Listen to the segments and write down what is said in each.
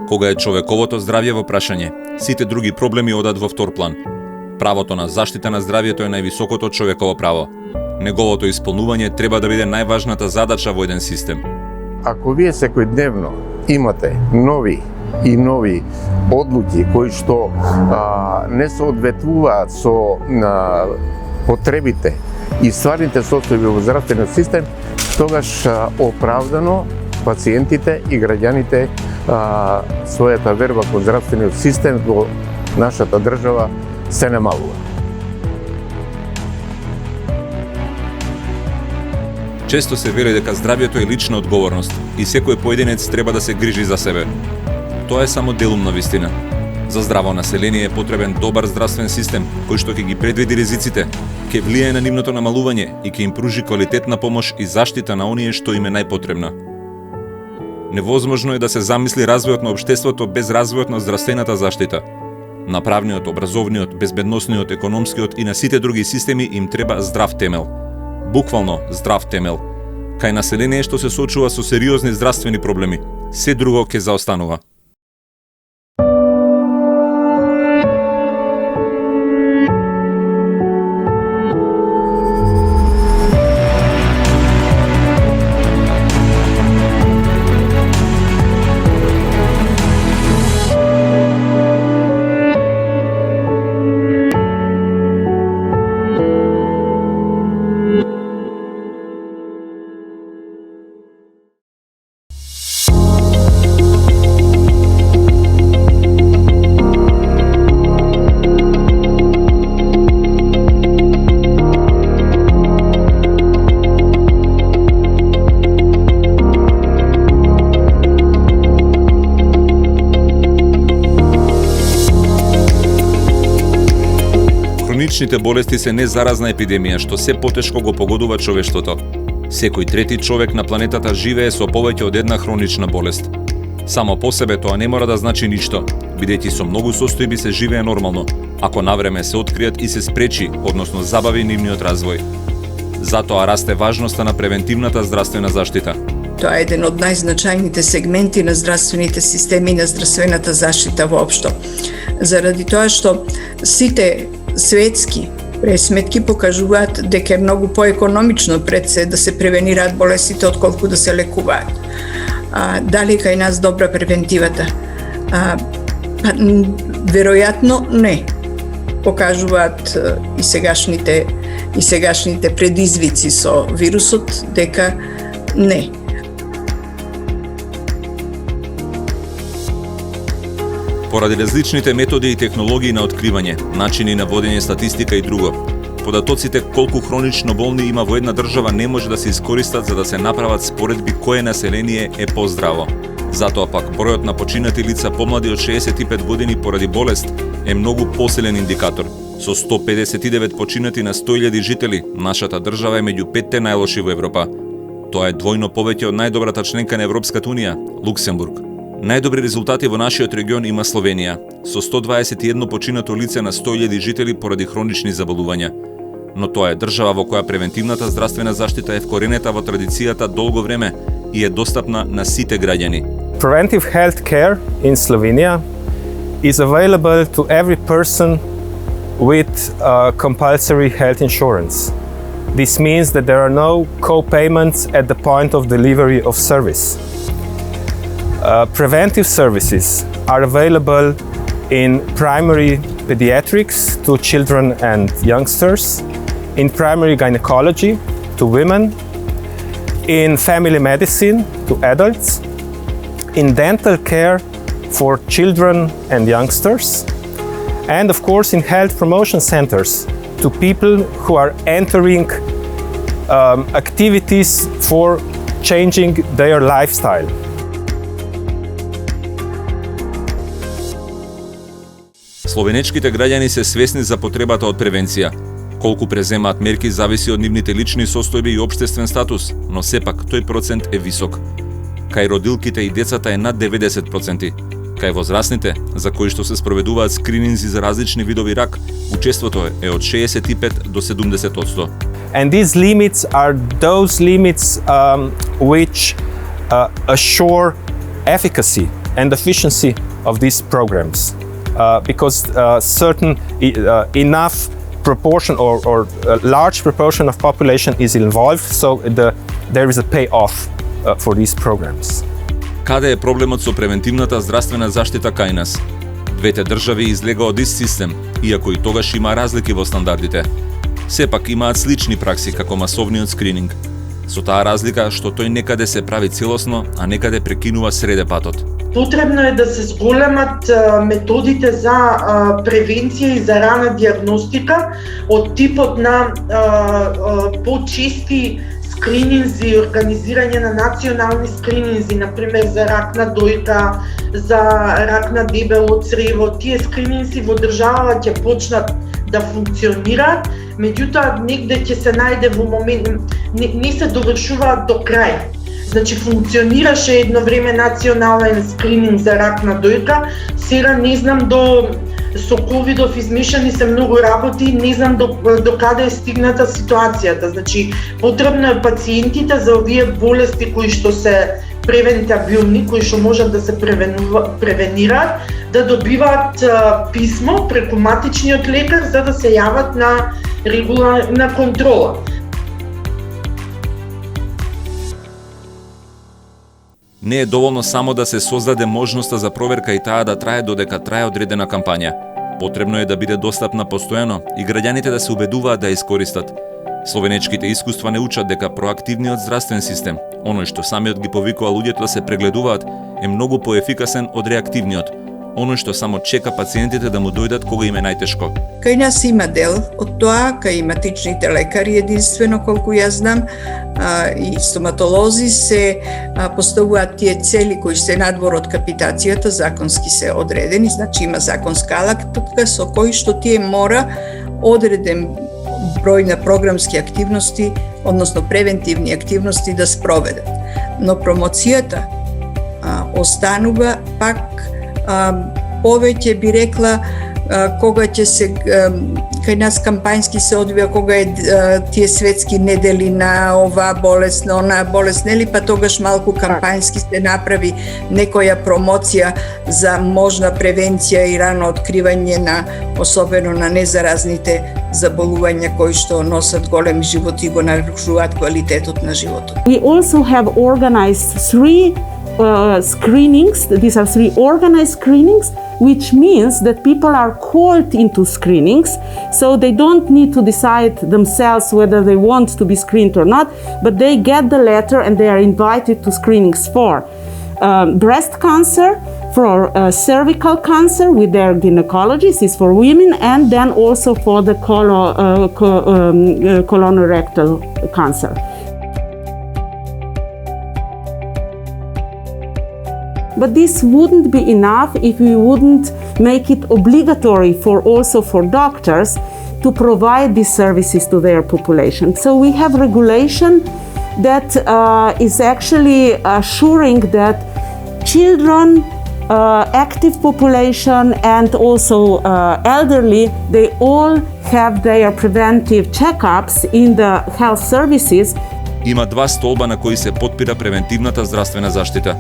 Кога е човековото здравје во прашање, сите други проблеми одат во втор план. Правото на заштита на здравјето е највисокото човеково право. Неговото исполнување треба да биде најважната задача во еден систем. Ако вие секојдневно имате нови одлуки кои што не соодветствуваат со потребите и стварните состојби во здравствениот систем, тогаш оправдано пациентите и граѓаните својата верба во здравствениот систем во нашата држава се намалува. Често се вели дека здравјето е лична одговорност и секој поединец треба да се грижи за себе. Тоа е само делумна вистина. За здраво население е потребен добар здравствен систем кој што ќе ги предвиди ризиците, ќе влијае на нивното намалување и ќе им пружи квалитетна помош и заштита на оние што им е најпотребна. Невозможно е да се замисли развојот на општеството без развојот на здравствената заштита. На правниот, образовниот, безбедносниот, економскиот и на сите други системи им треба здрав темел. Буквално здрав темел. Кај население што се соочува со сериозни здравствени проблеми, се друго ќе заостанува. Хроничните болести се незаразна епидемија што се потешко го погодува човештвото. Секој трети човек на планетата живее со повеќе од една хронична болест. Само по себе тоа не мора да значи ништо, бидејќи со многу состојби се живее нормално, ако навреме се откријат и се спречи, односно забави нивниот развој. Затоа расте важноста на превентивната здравствена заштита. Тоа е еден од најзначајните сегменти на здравствените системи и на здравствената заштита воопшто. Заради тоа што сите светски пресметки покажуваат дека е многу поекономично пред се да се превенираат болестите отколку да се лекуваат. Дали кај нас добра превентивата? Веројатно не. Покажуваат и сегашните предизвици со вирусот дека не. Поради различните методи и технологии на откривање, начини на водење статистика и друго, податоците колку хронично болни има во една држава не може да се искористат за да се направат споредби кое население е поздраво. Затоа пак бројот на починати лица помлади од 65 години поради болест е многу посилен индикатор. Со 159 починати на 100.000 жители, нашата држава е меѓу 5 најлоши во Европа. Тоа е двојно повеќе од најдобрата членка на Европската унија, Луксембург. Најдобри резултати во нашиот регион има Словенија, со 121 починато лице на 100.000 жители поради хронични заболувања. Но тоа е држава во која превентивната здравствена заштита е вкоренета во традицијата долго време и е достапна на сите граѓани. Preventive health care in Slovenia is available to every person with compulsory health insurance. This means that there are no co-payments at the point of delivery of service. Preventive services are available in primary pediatrics to children and youngsters, in primary gynecology to women, in family medicine to adults, in dental care for children and youngsters, and of course in health promotion centers to people who are entering activities for changing their lifestyle. Словенечките граѓани се свесни за потребата од превенција. Колку преземаат мерки зависи од нивните лични состојби и општествен статус, но сепак тој процент е висок. Кај родилките и децата е над 90%. Кај возрастните, за кои што се спроведуваат скрининзи за различни видови рак, учеството е од 65 до 70%. And these limits are those limits which assure efficacy and efficiency of these programs, because certain enough proportion or a large proportion of population is involved, so there is a payoff for these programs. Каде е проблемот со превентивната здравствена заштита кај нас? Двете држави излега од ист систем, иако и тогаш има разлики во стандардите. Сепак имаат слични пракси како масовниот скрининг. Со таа разлика што тој некаде се прави целосно, а некаде прекинува среде патот. Потребно е да се зголемат методите за превенција и за рана диагностика од типот на почести скрининзи, организирање на национални скрининзи, например за рак на дојка, за рак на дебело црево. Тие скрининзи во државава ќе почнат да функционираат, меѓутоа негде ќе се најде во момент, не се довршуваат до крај. Значи функционираше едно време национален скрининг за рак на дојка, сега не знам со ковидов измешани се многу работи, не знам до каде е стигната ситуацијата. Значи потребно е пациентите за овие болести кои што се превентабилни, кои што можат да се превенираат, да добиваат писмо преку матичниот лекар за да се јават на регуларна контрола. Не е доволно само да се создаде можноста за проверка и таа да трае додека трае одредена кампања. Потребно е да биде достапна постојано и граѓаните да се убедуваат да ја искористат. Словенечките искуства не учат дека проактивниот здравствен систем, оној што самиот ги повикува луѓето да се прегледуваат, е многу поефикасен од реактивниот, оној што само чека пациентите да му дојдат кога им е најтешко. Кај нас има дел од тоа, кај матичните лекари единствено, колку јас знам, и стоматолози се поставуваат тие цели кои се надвор од капитацијата, законски се одредени, значи има законска алактка со кој што тие мора одреден број на програмски активности, односно превентивни активности да спроведат. Но промоцијата останува пак повеќе би рекла кога ќе се кај нас кампањски се одвија кога е тие светски недели на оваа болест, на онаа болест, нели, па тогаш малку кампањски се направи некоја промоција за можна превенција и рано откривање на особено на незаразните заболувања кои што носат голем живот и го нарушуваат квалитетот на животот. We also have organized three screenings. These are three organized screenings, which means that people are called into screenings, so they don't need to decide themselves whether they want to be screened or not, but they get the letter and they are invited to screenings for breast cancer, for cervical cancer with their gynecologist, is for women, and then also for the colorectal cancer. But this wouldn't be enough if we wouldn't make it obligatory also for doctors to provide these services to their population. So we have regulation that is actually assuring that children, active population, and also elderly, they all have their preventive checkups in the health services. Има два столба на кои се потпира превентивната здравствена заштита.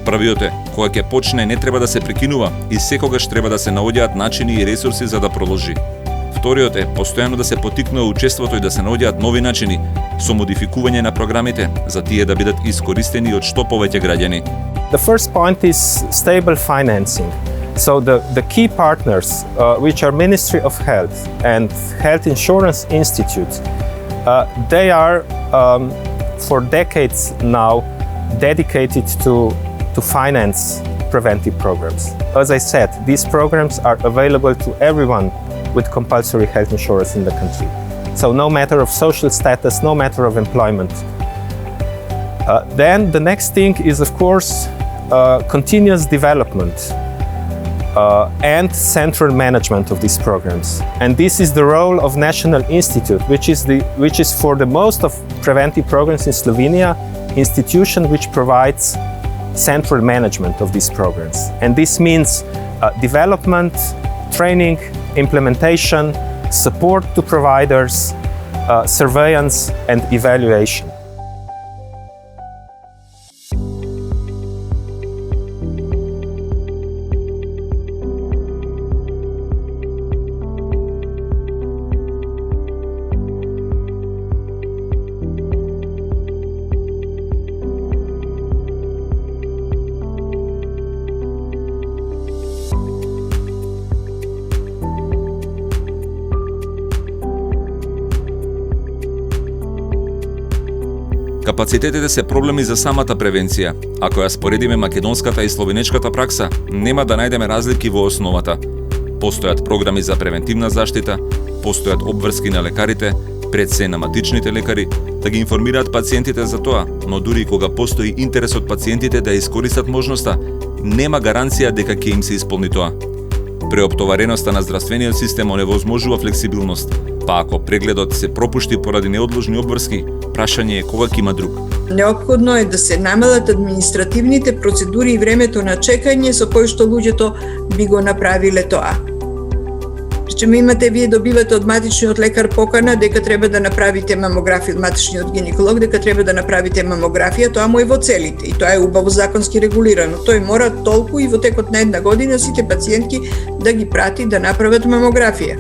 Првиот е, кога ќе почне не треба да се прекинува и секогаш треба да се наоѓаат начини и ресурси за да продолжи. Вториот е, постојано да се поттикнува учеството и да се наоѓаат нови начини со модификување на програмите за тие да бидат искористени од што повеќе граѓани. The first point is stable financing. So the key partners, which are Ministry of Health and Health Insurance Institute, they are for decades now dedicated to finance preventive programs. As I said, these programs are available to everyone with compulsory health insurance in the country. So no matter of social status, no matter of employment. Then the next thing is, of course, continuous development and central management of these programs. And this is the role of National Institute, which is for the most of preventive programs in Slovenia, institution which provides central management of these programs. And this means development, training, implementation, support to providers, surveillance and evaluation. Капацитетите се проблеми за самата превенција. Ако ја споредиме македонската и словенечката пракса, нема да најдеме разлики во основата. Постојат програми за превентивна заштита, постојат обврски на лекарите, пред се на матичните лекари, да ги информираат пациентите за тоа, но дури кога постои интерес од пациентите да искористат можноста, нема гаранција дека ќе им се исполни тоа. Преоптовареноста на здравствениот систем оневозможува флексибилност, па ако прегледот се пропушти поради неодложни обврски, прашање е кога ќе има друг. Неопходно е да се намалат административните процедури и времето на чекање со кој што луѓето би го направиле тоа. Причем имате, вие добивате од матичниот лекар покана дека треба да направите мамографија, од матичниот гинеколог дека треба да направите мамографија, тоа му е во целите и тоа е убаво законски регулирано. Тој мора толку и во текот на една година сите пациентки да ги прати да направат мамографија.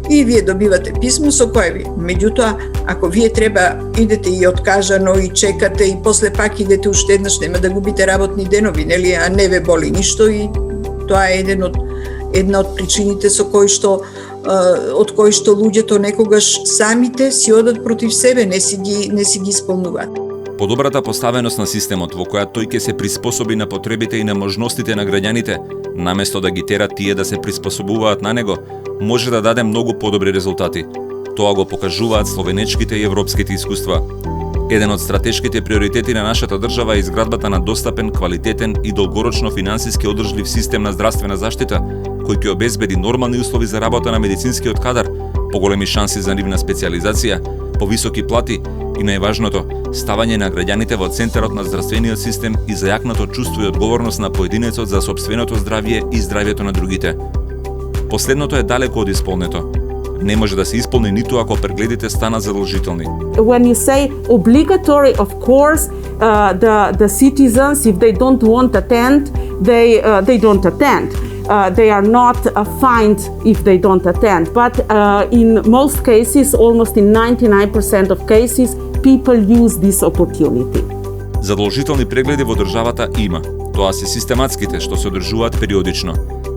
И вие добивате писмо со кое ви. Меѓутоа, ако вие треба идете и откажано и чекате и после пак идете уште еднаш, нема да губите работни денови, нели, а не ве боли ништо и тоа е една од причините со кои што од кои што луѓето некогаш самите си одат против себе, не си ги исполнуваат. Подобрата поставеност на системот во која тој ќе се приспособи на потребите и на можностите на граѓаните, наместо да ги тера тие да се приспособуваат на него, може да даде многу подобри резултати. Тоа го покажуваат словенечките и европските искуства. Еден од стратешките приоритети на нашата држава е изградбата на достапен, квалитетен и долгорочно финансиски одржлив систем на здравствена заштита, кој ќе обезбеди нормални услови за работа на медицинскиот кадар, поголеми шанси за нивна специјализација, повисоки плати и најважното, ставање на граѓаните во центарот на здравствениот систем и зајакнато чувство и одговорност на поединецот за сопственото здравје и здравјето на другите. Последното е далеко од исполнето. Не може да се исполни ниту ако прегледите станат задолжителни. When you say obligatory, of course, the citizens, if they don't want to attend, they don't attend. They are not fined if they don't attend. But in most cases, almost in 99% of cases, people use this opportunity. Задолжителни прегледи во државата има. Тоа се систематските што се одржуваат периодично.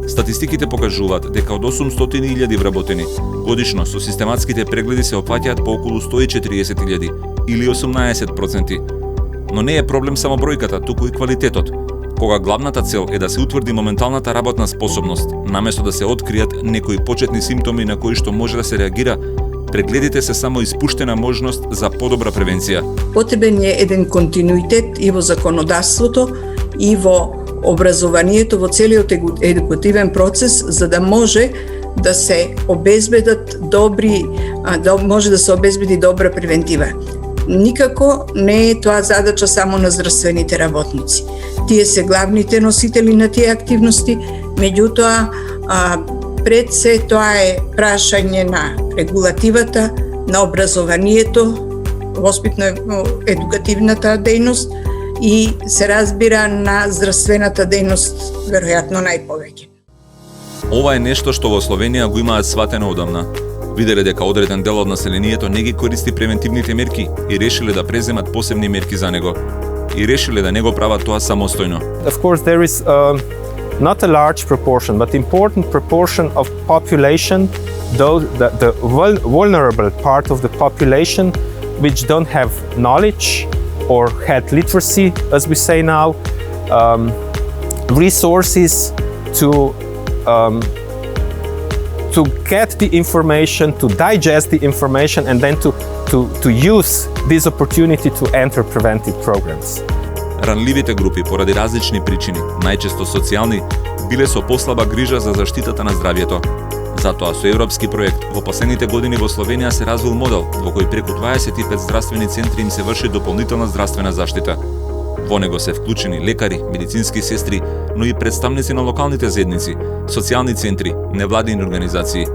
Статистиките покажуваат дека од 800.000 вработени годишно со систематските прегледи се опфаќаат по околу 140.000 или 18%. Но не е проблем само бројката, туку и квалитетот. Кога главната цел е да се утврди моменталната работна способност, наместо да се откријат некои почетни симптоми на кои што може да се реагира, прегледите се само испуштена можност за подобра превенција. Потребен е еден континуитет и во законодавството и во образованието, во целиот едукативен процес, за да може да се обезбедат може да се обезбеди добра превентива. Никако не е тоа задача само на здравствените работници. Тие се главните носители на тие активности, меѓутоа пред се тоа е прашање на регулативата, на образованието, воспитно-едукативната дејност и се разбира на здравствената дејност веројатно најповеќе. Ова е нешто што во Словенија го имаат сватено одамна. Виделе дека одреден дел од населението не ги користи превентивните мерки и решиле да преземат посебни мерки за него. И решиле да не го прават тоа самостојно. Of course, there is not a large proportion, but important proportion of population, though the vulnerable part of the population, which don't have knowledge or had literacy, as we say now, resources to get the information, to digest the information, and then to use this opportunity to enter preventive programs. Ранливите групи поради различни причини, најчесто социјални, биле со послаба грижа за заштитата на здравјето. Затоа со европски проект во последните години во Словенија се развил модел во кој преку 25 здравствени центри им се врши дополнителна здравствена заштита. Во него се вклучени лекари, медицински сестри, но и представници на локалните заедници, социјални центри, невладини организации.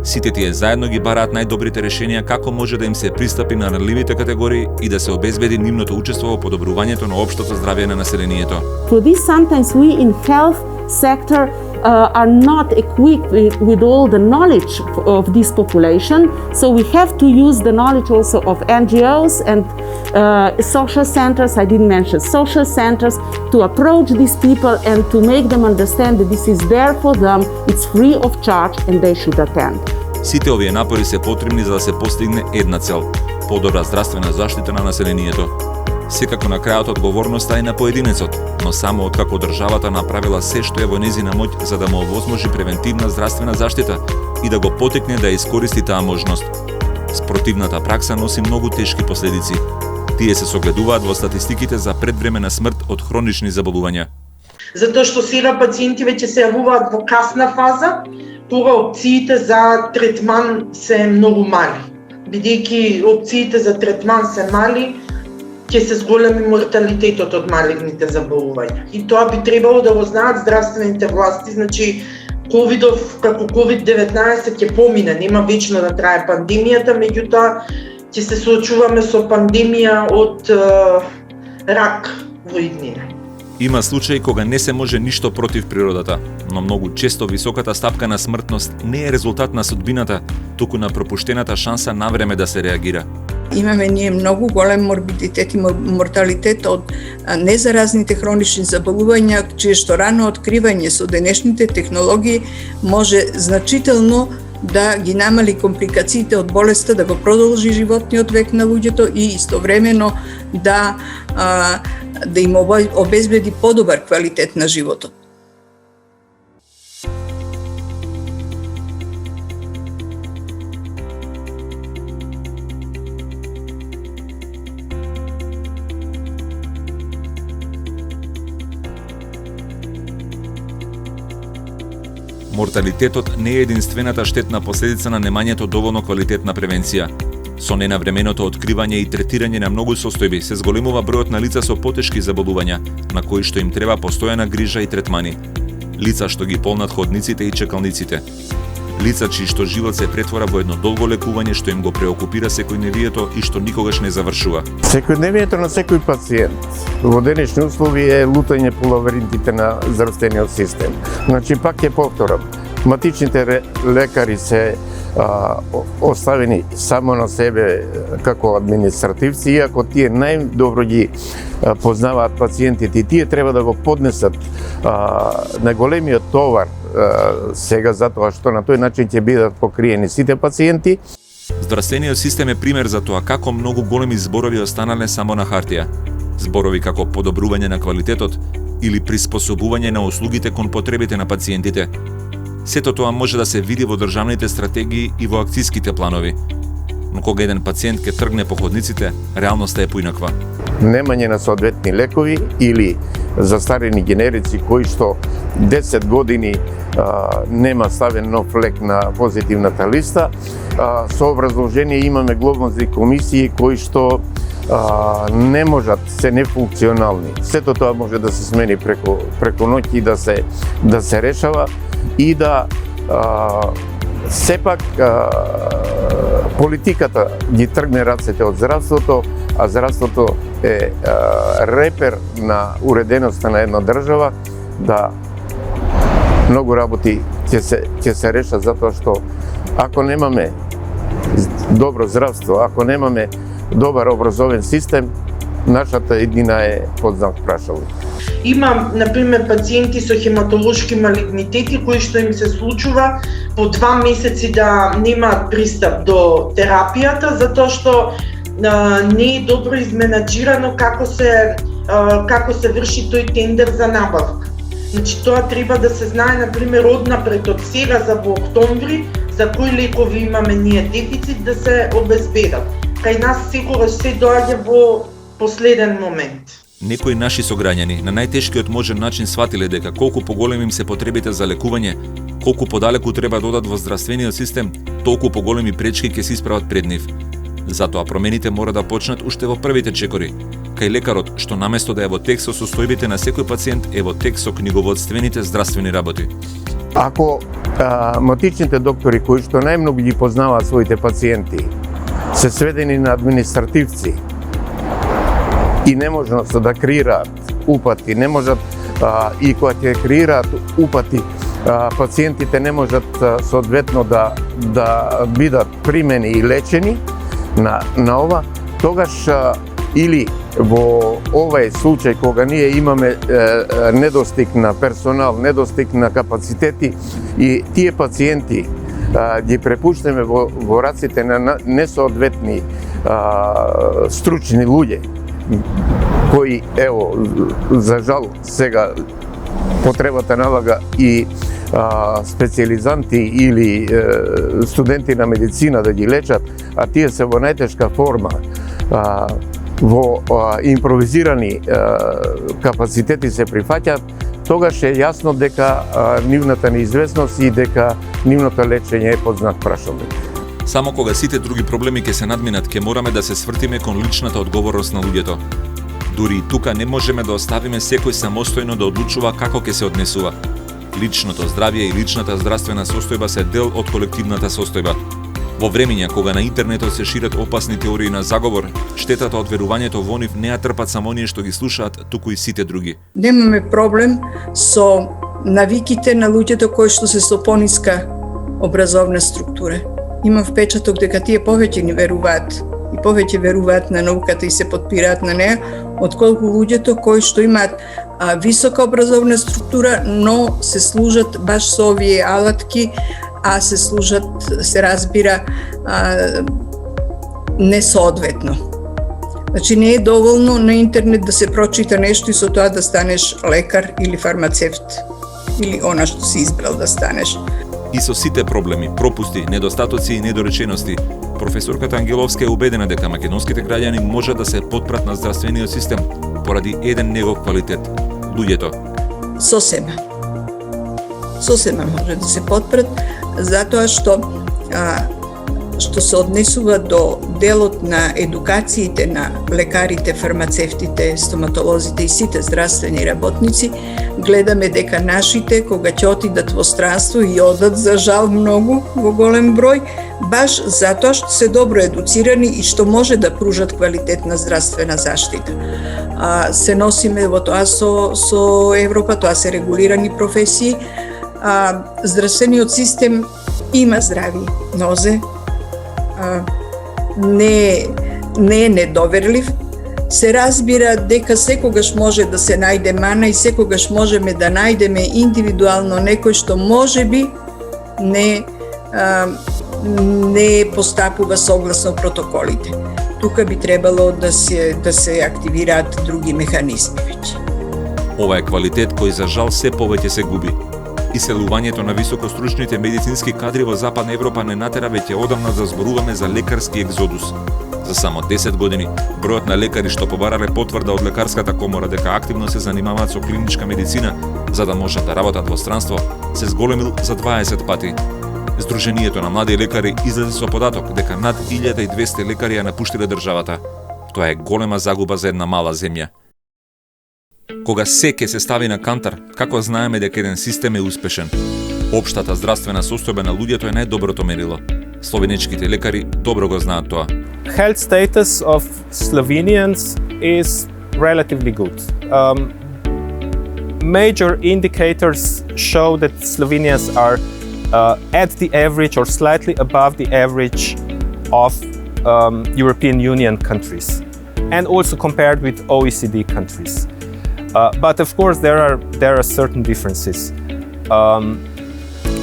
Сите тие заедно ги бараат најдобрите решенија како може да им се пристапи на ранливите категории и да се обезбеди нивното учество во подобрувањето на општото здравје на населението. For this, sometimes we in health sector are not equipped with all the knowledge of this population, so we have to use the knowledge also of NGOs and social centers. I didn't mention social centers, to approach these people and to make them understand that this is there for them, it's free of charge and they should attend. Сите овие напори се потребни за да се постигне една цел: подобра здравствена заштита на населението. Секако на крајот одговорноста е на поединецот, но само откако државата направила се што е во нејзина моќ за да му овозможи превентивна здравствена заштита и да го потекне да искористи таа можност. Спротивната пракса носи многу тешки последици. Тие се согледуваат во статистиките за предвремена смрт од хронични заболувања. Затоа што сега пациенти веќе се јавуваат во касна фаза, кога опциите за третман се многу мали. Бидејќи опциите за третман се мали, ќе се зголеми морталитетот од малигните заболувања. И тоа би требало да го знаат здравствените власти, значи ковидов како COVID-19 ќе помине, нема вечно да трае пандемијата, меѓутоа ќе се соочуваме со пандемија од рак во иднина. Има случаи кога не се може ништо против природата, но многу често високата стапка на смртност не е резултат на судбината, туку на пропуштената шанса навреме да се реагира. Имаме ние многу голем морбидитет и морталитет од незаразните хронични заболувања, чие што рано откривање со денешните технологии може значително да ги намали компликациите од болеста, да го продолжи животниот век на луѓето и истовремено да им обезбеди подобар квалитет на животот. Морталитетот не е единствената штетна последица на немањето доволно квалитетна превенција. Со ненавременото откривање и третирање на многу состојби се зголемува бројот на лица со потешки заболувања, на кои што им треба постојана грижа и третмани. Лица што ги полнат ходниците и чекалниците. Лица чии што живот се претвора во едно долго лекување што им го преокупира секојдневието и што никогаш не завршува. Секојдневието на секој пациент во денешни услови е лутање по лабиринтите на здравствениот систем. Значи, пак ќе повторам, матичните лекари се оставени само на себе како административци, иако тие најдобро ги познаваат пациентите и тие треба да го поднесат најголемиот товар сега затоа што на тој начин ќе бидат покриени сите пациенти. Здравствениот систем е пример за тоа како многу големи зборови останале само на хартија. Зборови како подобрување на квалитетот или приспособување на услугите кон потребите на пациентите. Сето тоа може да се види во државните стратегии и во акциските планови. Но кога еден пациент ќе тргне по ходниците, реалноста е поинаква. Немање на соодветни лекови или застарени генерици кои што 10 години нема ставен нов лек на позитивната листа, со образложение имаме глобални комисии кои што не можат, се нефункционални. Сето тоа може да се смени преку ноќ и да се решава и да сепак политиката ги тргне рацете од здравството, а здравството е репер на уреденоста на една држава, да многу работи ќе се решат затоа што ако немаме добро здравство, ако немаме добар образовен систем, нашата иднина е под знак прашање. Има, например, пациенти со хематолошки малигнитети кои што им се случува по 2 месеци да немаат пристап до терапијата затоа што не е добро изменаџирано како се врши тој тендер за набавка. Значи тоа треба да се знае, например, однапред од сега за во октомври за кои лекови имаме ние дефицит да се обезбедат. Кај нас секогаш се доаѓа во последен момент. Некои наши сограѓани на најтешкиот можен начин сватиле дека колку поголеми им се потребите за лекување, колку подалеку треба да одат во здравствениот систем, толку поголеми пречки ќе се исправат пред нив. Затоа промените мора да почнат уште во првите чекори, кај лекарот што наместо да е во текст со состојбите на секој пациент е во текст со книговодствените здравствени работи. Ако матичните доктори кои што најмногу ги познаваат своите пациенти се сведени на административци и не можат да креираат упати, не можат и кога ќе креираат упати, пациентите не можат соодветно да бидат примени и лечени на ова, тогаш или во овај случај кога ние имаме недостиг на персонал, недостиг на капацитети и тие пациенти ги препуштаме во раците на несоодветни стручни луѓе, кои, ево, за жал, сега потребата налага и специализанти или студенти на медицина да ги лечат, а тие се во најтешка форма, во импровизирани капацитети се прифаќаат, тогаш е јасно дека нивната неизвестност и дека нивното лечење е под знак прашалник. Само кога сите други проблеми ќе се надминат, ќе мораме да се свртиме кон личната одговорност на луѓето. Дури и тука не можеме да оставиме секој самостојно да одлучува како ќе се однесува. Личното здравје и личната здравствена состојба се дел од колективната состојба. Во времења кога на интернетот се шират опасни теории на заговор, штетата од верувањето во нив не ја трпат само оние што ги слушаат, туку и сите други. Немаме проблем со навиките на луѓето кои што се со пониска образовна структура. Имам впечаток дека тие повеќе ни веруваат и повеќе веруваат на науката и се подпираат на неа, отколку луѓето кои што имаат висока образовна структура, но се служат баш со овие алатки, а се служат, се разбира, несоодветно. Значи не е доволно на интернет да се прочита нешто и со тоа да станеш лекар или фармацевт или она што си избрал да станеш. И со сите проблеми, пропусти, недостатоци и недоречености, професорката Ангеловска е убедена дека македонските граѓани можат да се потпрат на здравствениот систем поради еден негов квалитет – луѓето. Сосема може да се потпрат, затоа што се однесува до делот на едукациите на лекарите, фармацевтите, стоматолозите и сите здравствени работници, гледаме дека нашите, кога ќе отидат во странство и одат за жал многу во голем број, баш затоа што се добро едуцирани и што може да пружат квалитетна здравствена заштита. Се носиме во тоа со Европа, тоа се регулирани професии. Здравствениот систем има здрави нозе, не е недоверлив. Се разбира дека секогаш може да се најде мана и секогаш можеме да најдеме индивидуално некој што можеби не постапува согласно протоколите. Тука би требало да се активираат други механизми веќе. Ова е квалитет кој за жал се повеќе се губи. Иселувањето на високостручните медицински кадри во Западна Европа не натера веќе одамна да зборуваме за лекарски екзодус. За само 10 години, бројот на лекари што побарале потврда од лекарската комора дека активно се занимаваат со клиничка медицина за да можат да работат во странство, се зголемил за 20 пати. Сдруженијето на млади лекари излезе со податок дека над 1200 лекари ја напуштиле државата. Тоа е голема загуба за една мала земја. Кога се ќе се стави на кантар, како знаеме дека еден систем е успешен? Општата здравствена состојба на луѓето е најдоброто мерило. Словенечките лекари добро го знаат тоа. Health status of Slovenians is relatively good. Major indicators show that Slovenians are at the average or slightly above the average of European Union countries, and also compared with OECD countries. But of course, there are certain differences.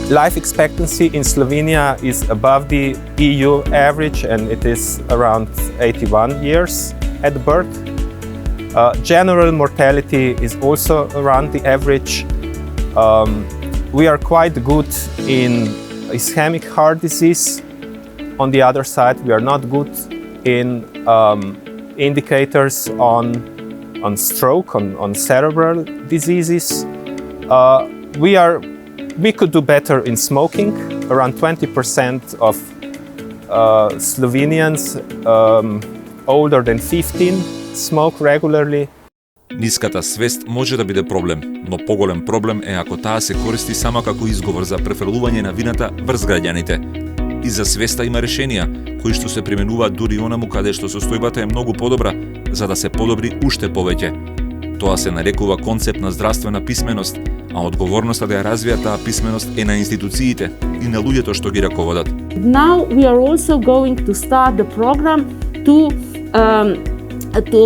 Life expectancy in Slovenia is above the EU average, and it is around 81 years at birth. General mortality is also around the average. We are quite good in ischemic heart disease. On the other side, we are not good in indicators on stroke, on cerebral diseases. We could do better in smoking. Around 20% of Slovenians older than 15 smoke regularly. Ниската свест може да биде проблем, но поголем проблем е ако таа се користи само како изговор за префрлување на вината врз граѓаните. И за свеста има решенија, кои што се применуваат дури онаму каде што состојбата е многу подобра, за да се подобри уште повеќе. Тоа се нарекува концепт на здравствена писменост, а одговорноста да ја развијат таа писменост е на институциите и на луѓето што ги раководат. Now we are also going to start the program to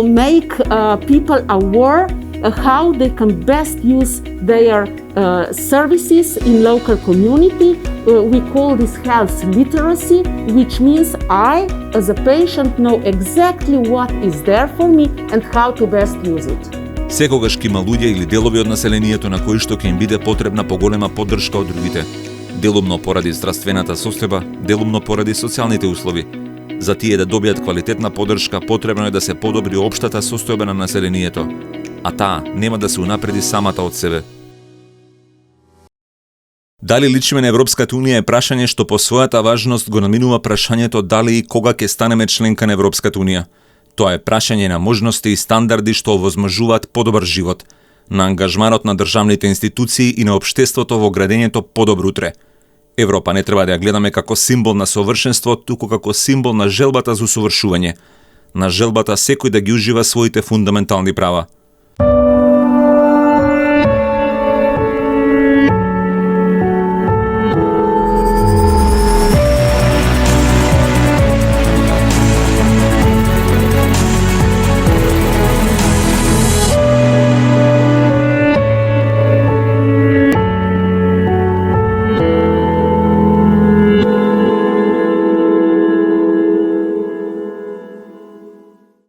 make people aware how they can best use their services in local community. We call this health literacy, which means I, as a patient, know exactly what is there for me and how to best use it. Секогаш ќе има луѓе или делови од населението на кои што ќе им биде потребна поголема поддршка од другите. Делумно поради здравствената состојба, делумно поради социјалните услови. За тие да добијат квалитетна поддршка, потребно е да се подобри општата состојба на населението, а таа нема да се унапреди самата од себе. Дали личиме на Европската Унија е прашање што по својата важност го наминува прашањето дали и кога ќе станеме членка на Европската Унија. Тоа е прашање на можности и стандарди што овозможуваат подобар живот, на ангажманот на државните институции и на општеството во градењето подобро утре. Европа не треба да ја гледаме како символ на совршенство, туку како символ на желбата за усовршување, на желбата секој да ги ужива своите фундаментални права.